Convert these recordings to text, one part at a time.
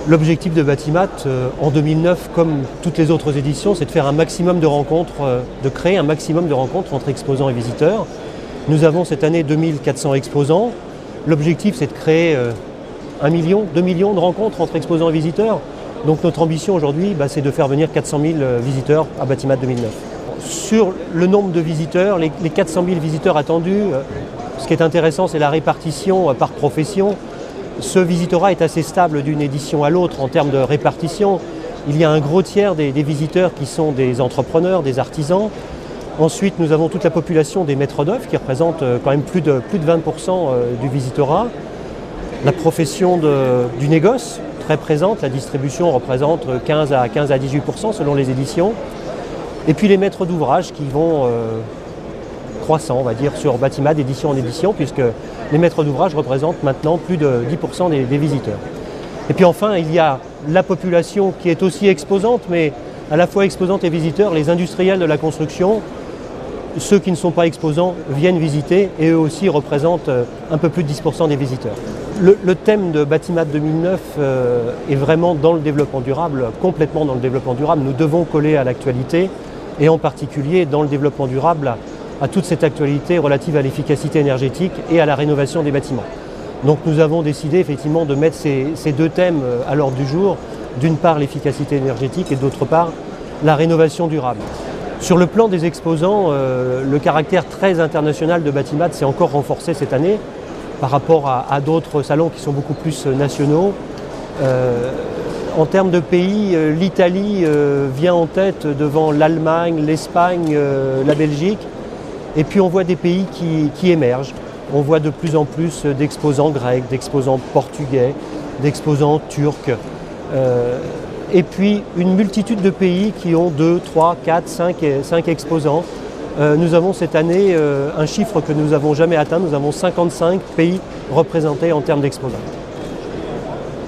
L'objectif de Batimat en 2009, comme toutes les autres éditions, c'est de faire un maximum de rencontres, de créer un maximum de rencontres entre exposants et visiteurs. Nous avons cette année 2400 exposants. L'objectif, c'est de créer 1 million, 2 millions de rencontres entre exposants et visiteurs. Donc notre ambition aujourd'hui, c'est de faire venir 400 000 visiteurs à Batimat 2009. Sur le nombre de visiteurs, les 400 000 visiteurs attendus, ce qui est intéressant, c'est la répartition par profession. Ce visitorat est assez stable d'une édition à l'autre en termes de répartition. Il y a un gros tiers des visiteurs qui sont des entrepreneurs, des artisans. Ensuite, nous avons toute la population des maîtres d'œuvre qui représente quand même plus de 20% du visitorat. La profession du négoce, très présente, la distribution représente 15 à 18% selon les éditions. Et puis les maîtres d'ouvrage qui vont croissant, on va dire, sur Batimat d'édition en édition, puisque les maîtres d'ouvrage représentent maintenant plus de 10% des visiteurs. Et puis enfin, il y a la population qui est aussi exposante, mais à la fois exposante et visiteur, les industriels de la construction. Ceux qui ne sont pas exposants viennent visiter et eux aussi représentent un peu plus de 10% des visiteurs. Le thème de Batimat 2009 est vraiment dans le développement durable, complètement dans le développement durable. Nous devons coller à l'actualité et en particulier dans le développement durable à toute cette actualité relative à l'efficacité énergétique et à la rénovation des bâtiments. Donc nous avons décidé effectivement de mettre ces deux thèmes à l'ordre du jour, d'une part l'efficacité énergétique et d'autre part la rénovation durable. Sur le plan des exposants, le caractère très international de Batimat s'est encore renforcé cette année par rapport à d'autres salons qui sont beaucoup plus nationaux. En termes de pays, l'Italie vient en tête devant l'Allemagne, l'Espagne, la Belgique. Et puis on voit des pays qui émergent. On voit de plus en plus d'exposants grecs, d'exposants portugais, d'exposants turcs. Et puis une multitude de pays qui ont 2, 3, 4, 5 exposants. Nous avons cette année un chiffre que nous n'avons jamais atteint. Nous avons 55 pays représentés en termes d'exposants.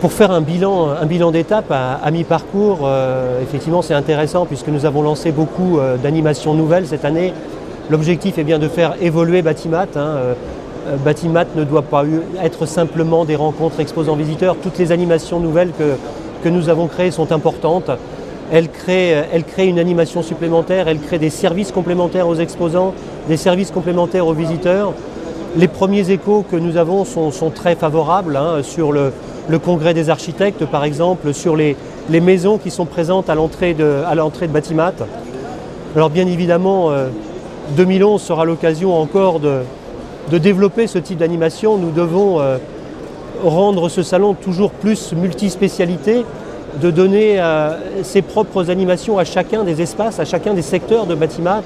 Pour faire un bilan d'étape à mi-parcours, effectivement c'est intéressant puisque nous avons lancé beaucoup d'animations nouvelles cette année. L'objectif est bien de faire évoluer Batimat. Batimat ne doit pas être simplement des rencontres exposants-visiteurs. Toutes les animations nouvelles que nous avons créées sont importantes. Elles créent une animation supplémentaire, elles créent des services complémentaires aux exposants, des services complémentaires aux visiteurs. Les premiers échos que nous avons sont très favorables sur le congrès des architectes par exemple, sur les maisons qui sont présentes à l'entrée de Batimat. Alors bien évidemment, 2011 sera l'occasion encore de développer ce type d'animation. Nous devons rendre ce salon toujours plus multispécialité, de donner ses propres animations à chacun des espaces, à chacun des secteurs de Batimat.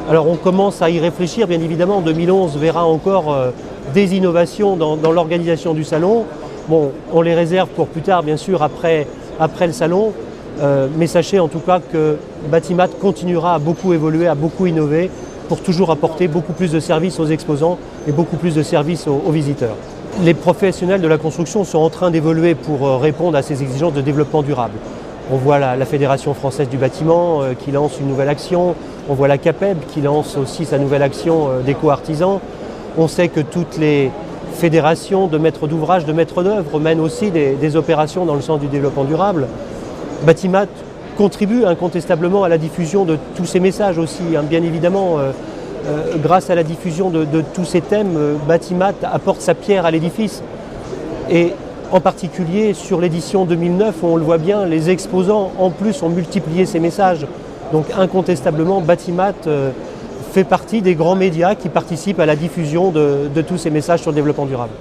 Alors on commence à y réfléchir, bien évidemment. 2011 verra encore des innovations dans l'organisation du salon. Bon, on les réserve pour plus tard, bien sûr, après le salon. Mais sachez en tout cas que Batimat continuera à beaucoup évoluer, à beaucoup innover pour toujours apporter beaucoup plus de services aux exposants et beaucoup plus de services aux visiteurs. Les professionnels de la construction sont en train d'évoluer pour répondre à ces exigences de développement durable. On voit la Fédération française du bâtiment qui lance une nouvelle action, on voit la CAPEB qui lance aussi sa nouvelle action d'éco-artisans. On sait que toutes les fédérations de maîtres d'ouvrage, de maîtres d'œuvre mènent aussi des opérations dans le sens du développement durable. Batimat contribue incontestablement à la diffusion de tous ces messages aussi. Bien évidemment, grâce à la diffusion de tous ces thèmes, Batimat apporte sa pierre à l'édifice. Et en particulier sur l'édition 2009, on le voit bien, les exposants en plus ont multiplié ces messages. Donc incontestablement, Batimat fait partie des grands médias qui participent à la diffusion de tous ces messages sur le développement durable.